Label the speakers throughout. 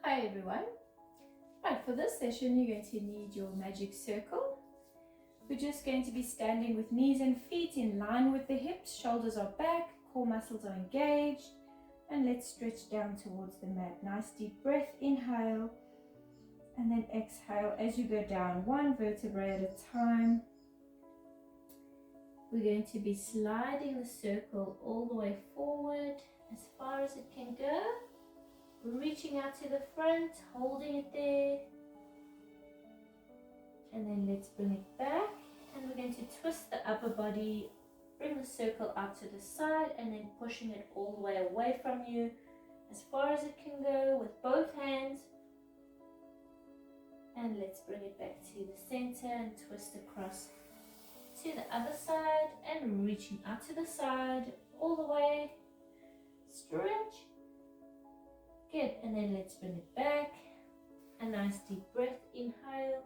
Speaker 1: Hi everyone. Right, for this session you're going to need your magic circle. We're just going to be standing with knees and feet in line with the hips, shoulders are back, core muscles are engaged, and let's stretch down towards the mat. Nice deep breath, inhale, and then exhale as you go down, one vertebrae at a time. We're going to be sliding the circle all the way forward as far as it can go. Reaching out to the front, holding it there, and then let's bring it back, and we're going to twist the upper body, bring the circle out to the side, and then pushing it all the way away from you as far as it can go with both hands. And let's bring it back to the center and twist across to the other side, and reaching out to the side all the way, stretch. Good, and then let's bring it back. A nice deep breath, inhale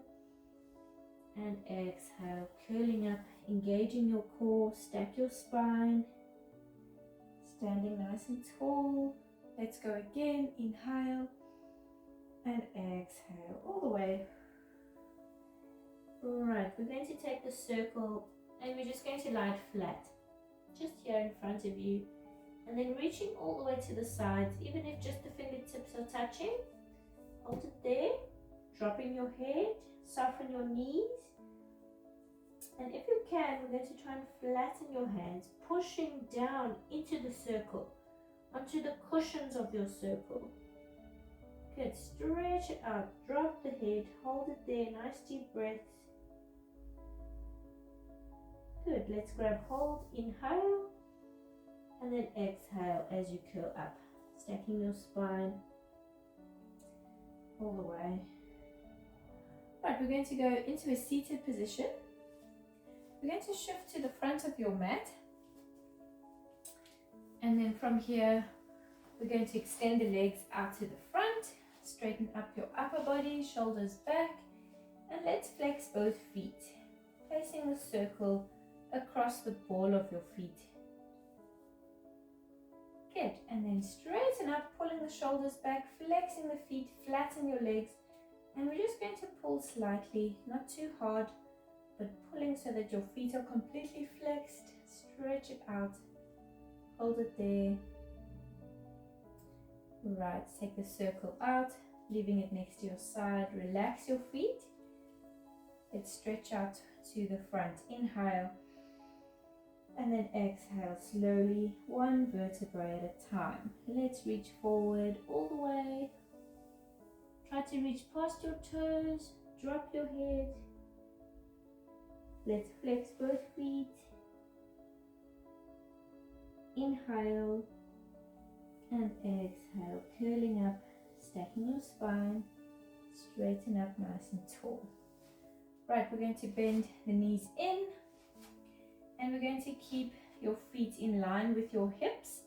Speaker 1: and exhale, curling up, engaging your core, stack your spine, standing nice and tall. Let's go again, inhale and exhale all the way. Right, we're going to take the circle and we're just going to lie it flat, just here in front of you. And then reaching all the way to the sides, even if just the fingertips are touching, hold it there, dropping your head, soften your knees. And if you can, we're going to try and flatten your hands, pushing down into the circle, onto the cushions of your circle. Good, stretch it out, drop the head, hold it there, nice deep breaths. Good, let's grab hold, inhale. And then exhale as you curl up, stacking your spine all the way. Right, we're going to go into a seated position. We're going to shift to the front of your mat. And then from here, we're going to extend the legs out to the front, straighten up your upper body, shoulders back, and let's flex both feet, placing the circle across the ball of your feet. Good, and then straighten up, pulling the shoulders back, flexing the feet, flatten your legs, and we're just going to pull slightly, not too hard, but pulling so that your feet are completely flexed. Stretch it out, hold it there. Right, take the circle out, leaving it next to your side, relax your feet. Let's stretch out to the front, inhale. And then exhale slowly, one vertebrae at a time. Let's reach forward all the way. Try to reach past your toes, drop your head. Let's flex both feet. Inhale and exhale, curling up, stacking your spine, straighten up nice and tall. Right, we're going to bend the knees in. And we're going to keep your feet in line with your hips,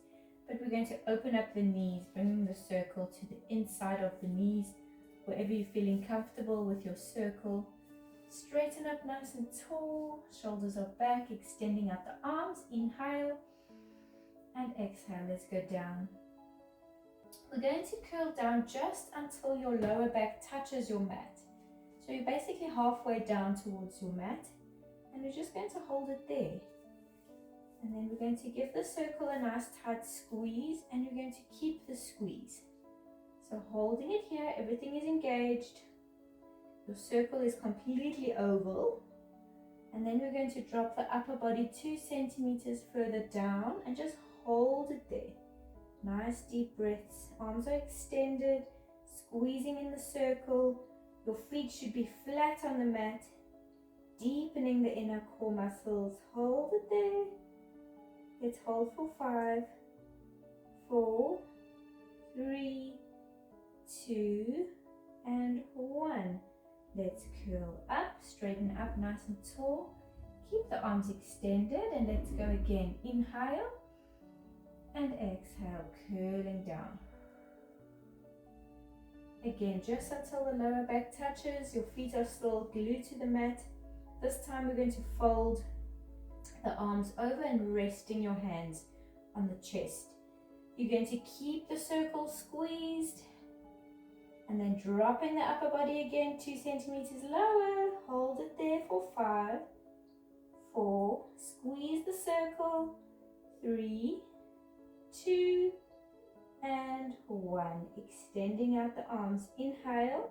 Speaker 1: but we're going to open up the knees, bringing the circle to the inside of the knees, wherever you're feeling comfortable with your circle. Straighten up nice and tall, shoulders are back, extending out the arms, inhale and exhale, let's go down. We're going to curl down just until your lower back touches your mat. So you're basically halfway down towards your mat. And we're just going to hold it there. And then we're going to give the circle a nice tight squeeze, and you're going to keep the squeeze. So holding it here, everything is engaged. Your circle is completely oval. And then we're going to drop the upper body 2 centimeters further down and just hold it there. Nice deep breaths, arms are extended, squeezing in the circle. Your feet should be flat on the mat. Deepening the inner core muscles. Hold it there. Let's hold for 5, 4, 3, 2, and 1. Let's curl up, straighten up nice and tall. Keep the arms extended and let's go again. Inhale and exhale, curling down. Again, just until the lower back touches, your feet are still glued to the mat. This time we're going to fold the arms over and resting your hands on the chest. You're going to keep the circle squeezed then dropping the upper body again 2 centimeters lower. Hold it there for 5, 4, squeeze the circle, 3, 2, and 1. Extending out the arms. Inhale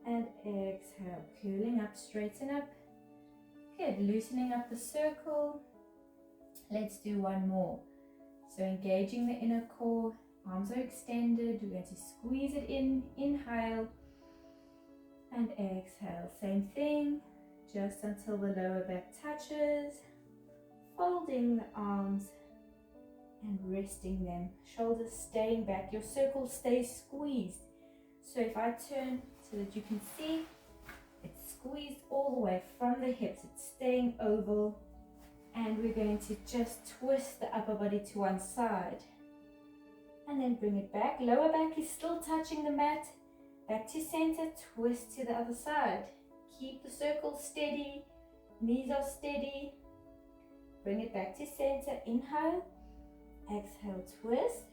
Speaker 1: and exhale. Curling up, straighten up. Good. Loosening up the circle. Let's do one more. So engaging the inner core. Arms are extended. We're going to squeeze it in. Inhale and exhale. Same thing. Just until the lower back touches. Folding the arms and resting them. Shoulders staying back. Your circle stays squeezed. So if I turn so that you can see, it's squeezed all the way from the hips. It's staying oval. And we're going to just twist the upper body to one side. And then bring it back. Lower back is still touching the mat. Back to center. Twist to the other side. Keep the circle steady. Knees are steady. Bring it back to center. Inhale. Exhale, twist.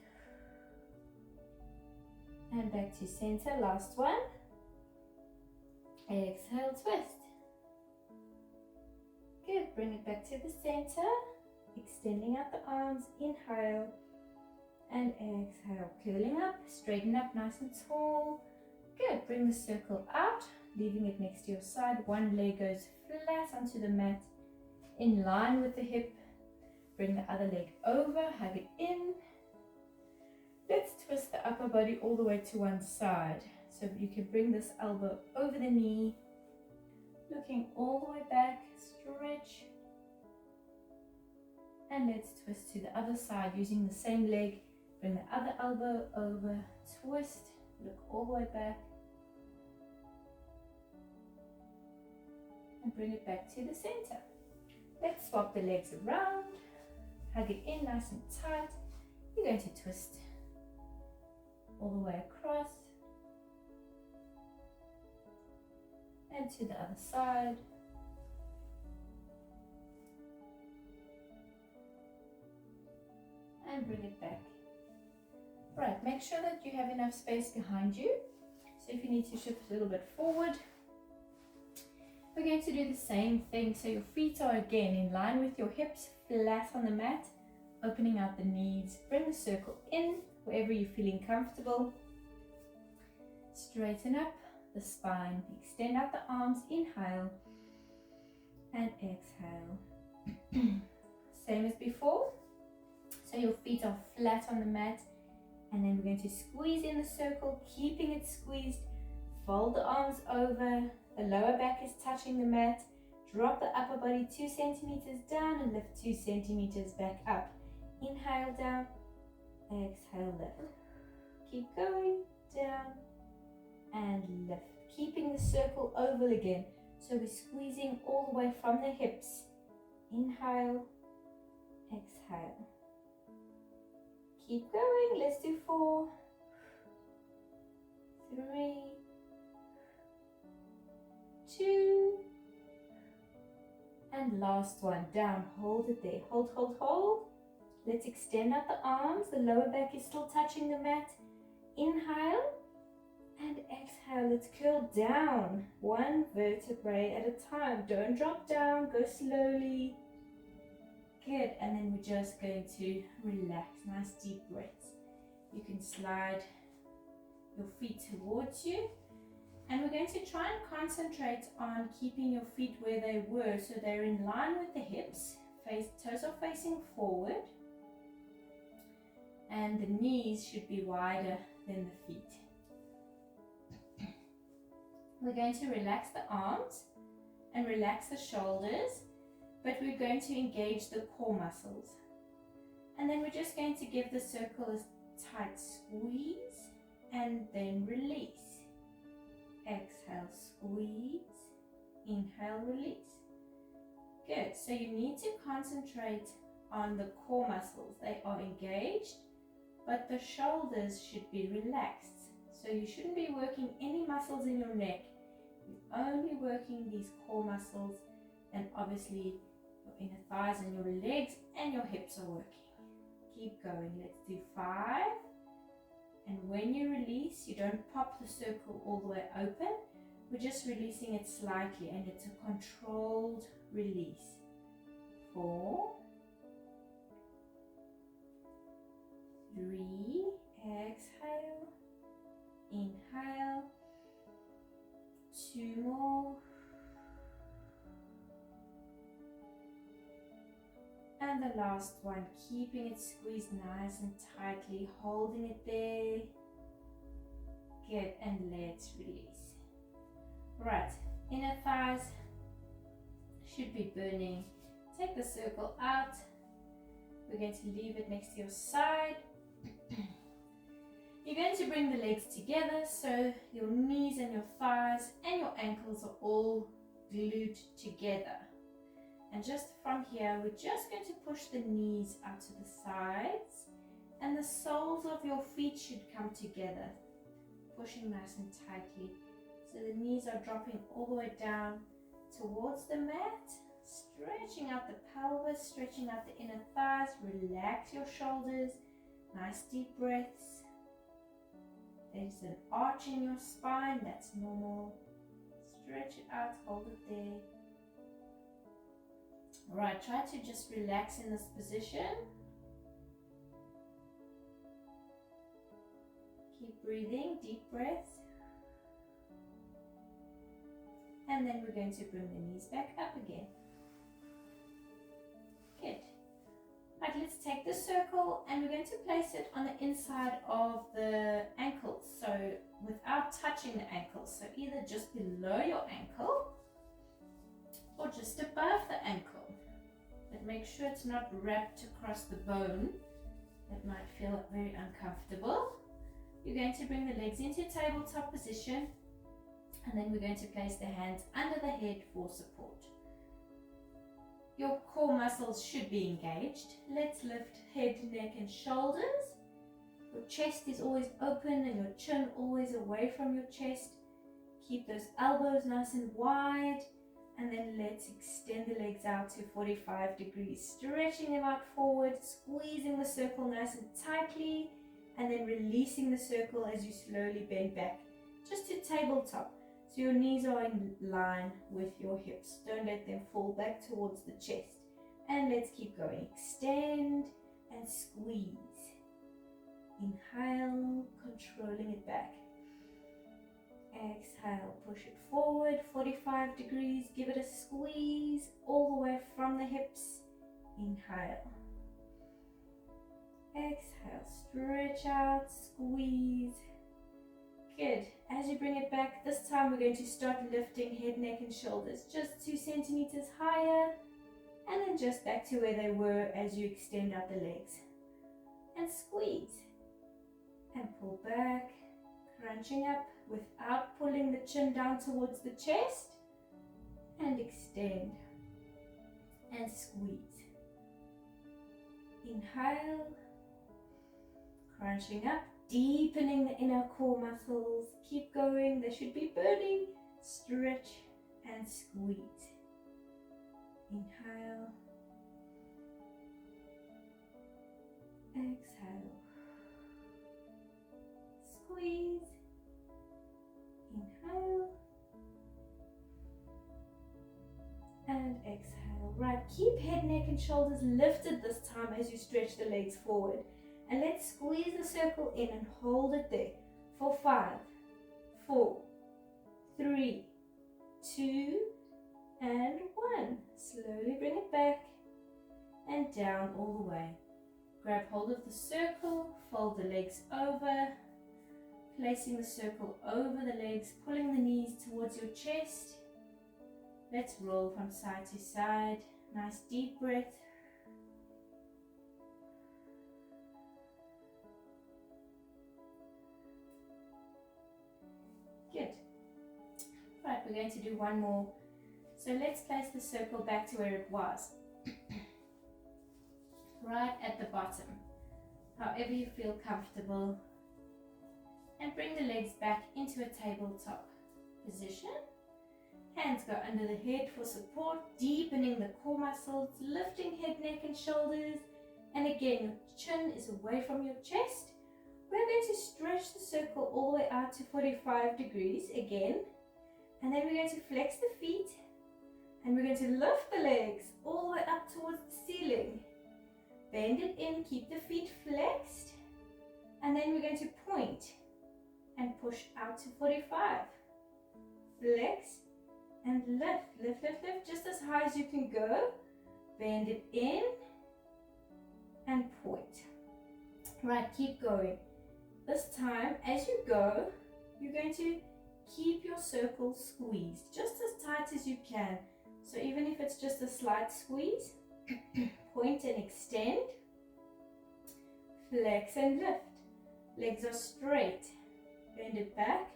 Speaker 1: And back to center. Last one. Exhale, twist. Good. Bring it back to the center. Extending out the arms. Inhale. And exhale. Curling up. Straighten up nice and tall. Good. Bring the circle out. Leaving it next to your side. One leg goes flat onto the mat. In line with the hip. Bring the other leg over, hug it in. Let's twist the upper body all the way to one side. So you can bring this elbow over the knee, looking all the way back, stretch. And let's twist to the other side using the same leg. Bring the other elbow over, twist, look all the way back. And bring it back to the center. Let's swap the legs around. Hug it in nice and tight. You're going to twist all the way across and to the other side. And bring it back. Right, make sure that you have enough space behind you. So if you need to shift a little bit forward, we're going to do the same thing. So your feet are again in line with your hips, flat on the mat, opening out the knees. Bring the circle in wherever you're feeling comfortable. Straighten up the spine. Extend out the arms. Inhale and exhale. Same as before. So your feet are flat on the mat. And then we're going to squeeze in the circle, keeping it squeezed. Fold the arms over. The lower back is touching the mat. Drop the upper body 2 centimeters down and lift 2 centimeters back up. Inhale down, exhale lift. Keep going, down and lift. Keeping the circle oval again. So we're squeezing all the way from the hips. Inhale, exhale. Keep going, let's do 4, 3, 2, and last one, down, hold it there, hold, hold, hold. Let's extend out the arms, the lower back is still touching the mat. Inhale and exhale, let's curl down, one vertebrae at a time. Don't drop down, go slowly. Good, and then we're just going to relax, nice deep breaths. You can slide your feet towards you. And we're going to try and concentrate on keeping your feet where they were, so they're in line with the hips. Toes are facing forward. And the knees should be wider than the feet. We're going to relax the arms and relax the shoulders, but we're going to engage the core muscles. And then we're just going to give the circle a tight squeeze and then release. Exhale, squeeze, inhale, release. Good, so you need to concentrate on the core muscles. They are engaged, but the shoulders should be relaxed. So you shouldn't be working any muscles in your neck. You're only working these core muscles, and obviously your inner thighs and your legs and your hips are working. Keep going, let's do 5, And when you release, you don't pop the circle all the way open. We're just releasing it slightly, and it's a controlled release. 4, 3, exhale, inhale, 2 more, and the last one, keeping it squeezed nice and tightly, holding it there. Good, and let's release. Right, inner thighs should be burning. Take the circle out. We're going to leave it next to your side. You're going to bring the legs together so your knees and your thighs and your ankles are all glued together. And just from here, we're just going to push the knees out to the sides, and the soles of your feet should come together, pushing nice and tightly. So the knees are dropping all the way down towards the mat, stretching out the pelvis, stretching out the inner thighs. Relax your shoulders. Nice deep breaths. There's an arch in your spine, that's normal. Stretch it out, hold it there. Alright, try to just relax in this position. Keep breathing, deep breaths. And then we're going to bring the knees back up again. Good. Right, let's take the circle and we're going to place it on the inside of the ankles. So without touching the ankles. So either just below your ankle or just above the ankle. But make sure it's not wrapped across the bone. That might feel very uncomfortable. You're going to bring the legs into tabletop position, and then we're going to place the hands under the head for support. Your core muscles should be engaged. Let's lift head, neck and shoulders. Your chest is always open and your chin always away from your chest. Keep those elbows nice and wide. And then let's extend the legs out to 45 degrees, stretching them out forward, squeezing the circle nice and tightly, and then releasing the circle as you slowly bend back, just to tabletop. So your knees are in line with your hips. Don't let them fall back towards the chest. And let's keep going. Extend and squeeze. Inhale, controlling it back. Exhale, push it forward 45 degrees, give it a squeeze all the way from the hips. Inhale. Exhale, stretch out, squeeze. Good. As you bring it back, this time we're going to start lifting head, neck and shoulders just 2 centimeters higher, and then just back to where they were as you extend out the legs. And squeeze. And pull back, crunching up without pulling the chin down towards the chest, and extend and squeeze. Inhale, crunching up, deepening the inner core muscles. Keep going, they should be burning. Stretch and squeeze. Inhale, exhale, squeeze. Inhale and exhale. Right, keep head, neck and shoulders lifted this time as you stretch the legs forward. And let's squeeze the circle in and hold it there for 5, 4, 3, 2 and 1. Slowly bring it back and down all the way. Grab hold of the circle, fold the legs over, placing the circle over the legs, pulling the knees towards your chest. Let's roll from side to side. Nice deep breath. Good. Right, we're going to do one more. So let's place the circle back to where it was. Right at the bottom. However you feel comfortable. And bring the legs back into a tabletop position. Hands go under the head for support, deepening the core muscles, lifting head, neck and shoulders. And again, your chin is away from your chest. We're going to stretch the circle all the way out to 45 degrees again. And then we're going to flex the feet. And we're going to lift the legs all the way up towards the ceiling. Bend it in, keep the feet flexed. And then we're going to point and push out to 45. Flex and lift, lift, lift, lift, just as high as you can go. Bend it in and point. Right, keep going. This time, as you go, you're going to keep your circle squeezed, just as tight as you can. So even if it's just a slight squeeze, point and extend. Flex and lift. Legs are straight. Bend it back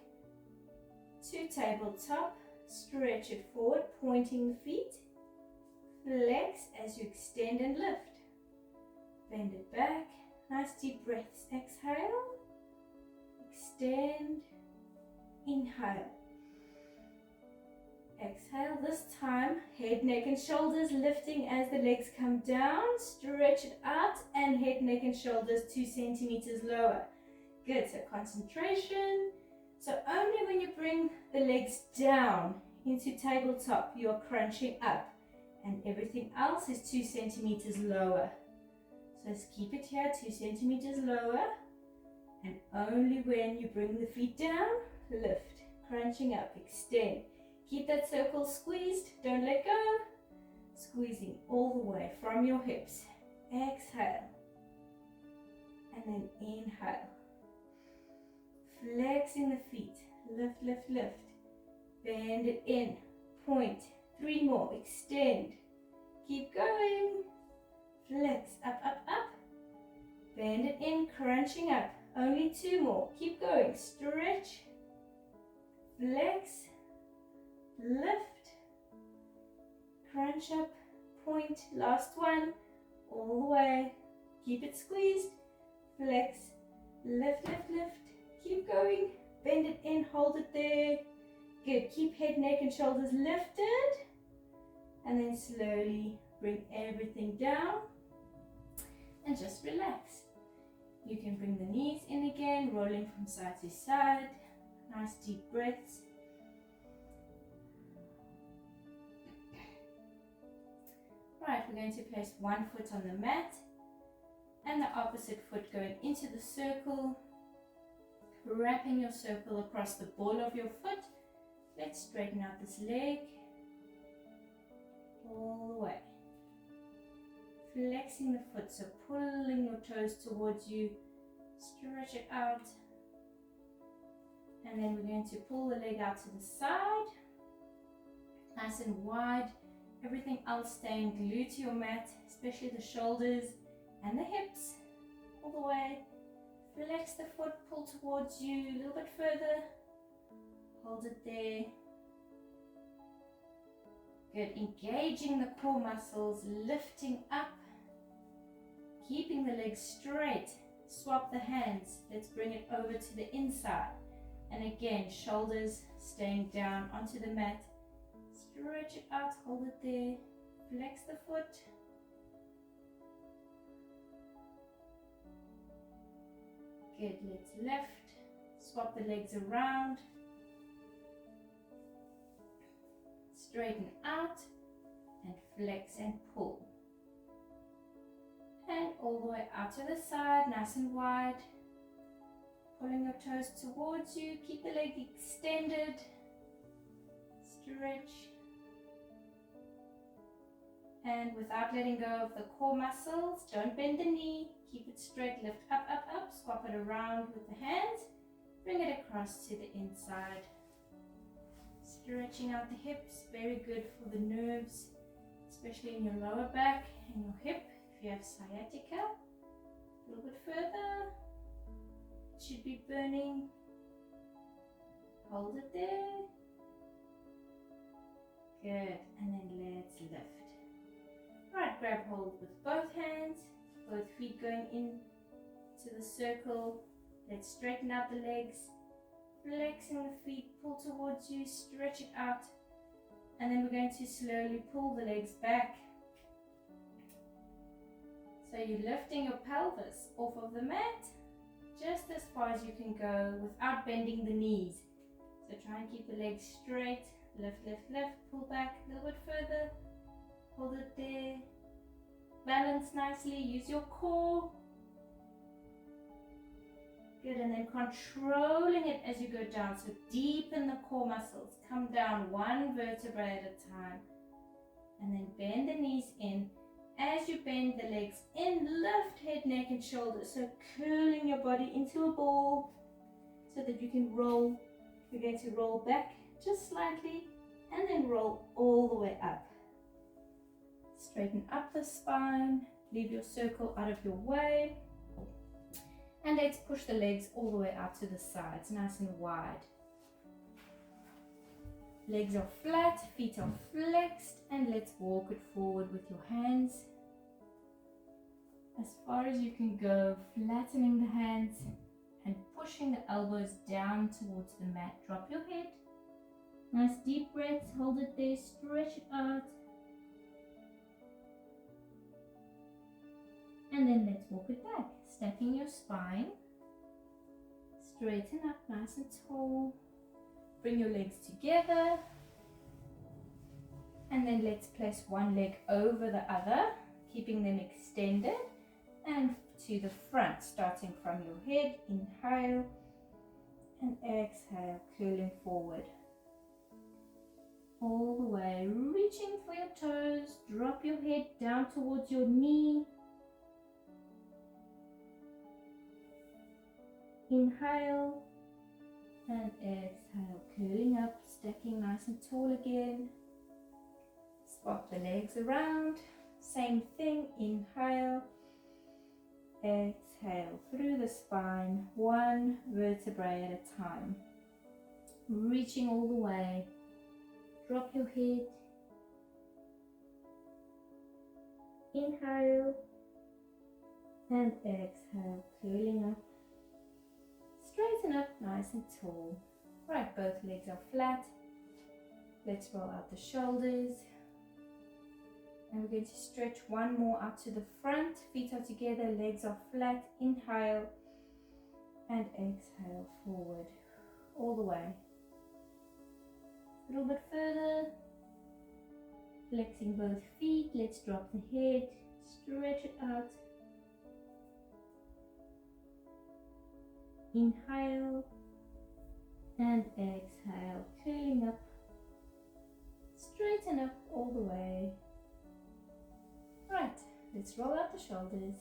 Speaker 1: to tabletop. Stretch it forward, pointing the feet. Flex as you extend and lift. Bend it back. Nice deep breaths. Exhale. Extend. Inhale. Exhale. This time, head, neck and shoulders lifting as the legs come down. Stretch it out and head, neck and shoulders 2 centimeters lower. Good. So concentration. So only when you bring the legs down into tabletop, you are crunching up. And everything else is 2 centimeters lower. So let's keep it here, 2 centimeters lower. And only when you bring the feet down, lift. Crunching up, extend. Keep that circle squeezed, don't let go. Squeezing all the way from your hips. Exhale. And then inhale. Flexing the feet. Lift, lift, lift. Bend it in. Point. 3 more. Extend. Keep going. Flex. Up, up, up. Bend it in. Crunching up. Only 2 more. Keep going. Stretch. Flex. Lift. Crunch up. Point. Last one. All the way. Keep it squeezed. Flex. Lift, lift, lift. Keep going. Bend it in. Hold it there. Good. Keep head, neck and shoulders lifted. And then slowly bring everything down. And just relax. You can bring the knees in again, rolling from side to side. Nice deep breaths. Right, we're going to place one foot on the mat and the opposite foot going into the circle. Wrapping your circle across the ball of your foot. Let's straighten out this leg all the way. Flexing the foot, so pulling your toes towards you. Stretch it out. And then we're going to pull the leg out to the side. Nice and wide. Everything else staying glued to your mat, especially the shoulders and the hips. All the way. Flex the foot, pull towards you a little bit further. Hold it there. Good. Engaging the core muscles, lifting up. Keeping the legs straight. Swap the hands. Let's bring it over to the inside. And again, shoulders staying down onto the mat. Stretch it out, hold it there. Flex the foot. Good, let's lift. Swap the legs around. Straighten out and flex and pull. And all the way out to the side, nice and wide. Pulling your toes towards you. Keep the leg extended. Stretch. And without letting go of the core muscles, don't bend the knee. Keep it straight, lift up, up, up. Swap it around with the hands. Bring it across to the inside. Stretching out the hips, very good for the nerves, especially in your lower back and your hip. If you have sciatica, a little bit further. It should be burning. Hold it there. Good, and then let's lift. Right, grab hold with both hands, both feet going in to the circle. Let's straighten out the legs, flexing the feet, pull towards you, stretch it out, and then we're going to slowly pull the legs back. So you're lifting your pelvis off of the mat, just as far as you can go without bending the knees. So try and keep the legs straight. Lift, lift, lift, pull back a little bit further. Hold it there. Balance nicely, use your core. Good, and then controlling it as you go down. So deepen the core muscles. Come down one vertebrae at a time. And then bend the knees in. As you bend the legs in, lift head, neck and shoulders. So curling your body into a ball so that you can roll. You're going to roll back just slightly and then roll all the way up. Straighten up the spine. Leave your circle out of your way. And let's push the legs all the way out to the sides, nice and wide. Legs are flat, feet are flexed, and let's walk it forward with your hands as far as you can go, flattening the hands and pushing the elbows down towards the mat. Drop your head. Nice deep breaths, hold it there, stretch it out. And then let's walk it back, stacking your spine. Straighten up nice and tall. Bring your legs together. And then let's place one leg over the other, keeping them extended. And to the front, starting from your head. Inhale and exhale, curling forward. All the way, reaching for your toes. Drop your head down towards your knee. Inhale and exhale, curling up, stacking nice and tall again. Swap the legs around. Same thing, inhale, exhale through the spine, one vertebrae at a time. Reaching all the way. Drop your head. Inhale and exhale, curling up. Straighten up nice and tall. Right, both legs are flat. Let's roll out the shoulders. And we're going to stretch one more out to the front. Feet are together, legs are flat. Inhale and exhale forward. All the way. A little bit further. Flexing both feet. Let's drop the head. Stretch it out. Inhale and exhale, curling up. Straighten up all the way. Right, let's roll out the shoulders.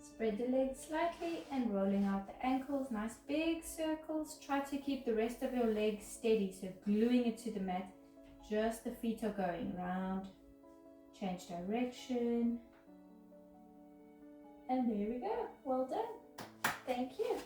Speaker 1: Spread the legs slightly and rolling out the ankles. Nice big circles. Try to keep the rest of your legs steady, so gluing it to the mat. Just the feet are going round. Change direction. And there we go. Well done. Thank you.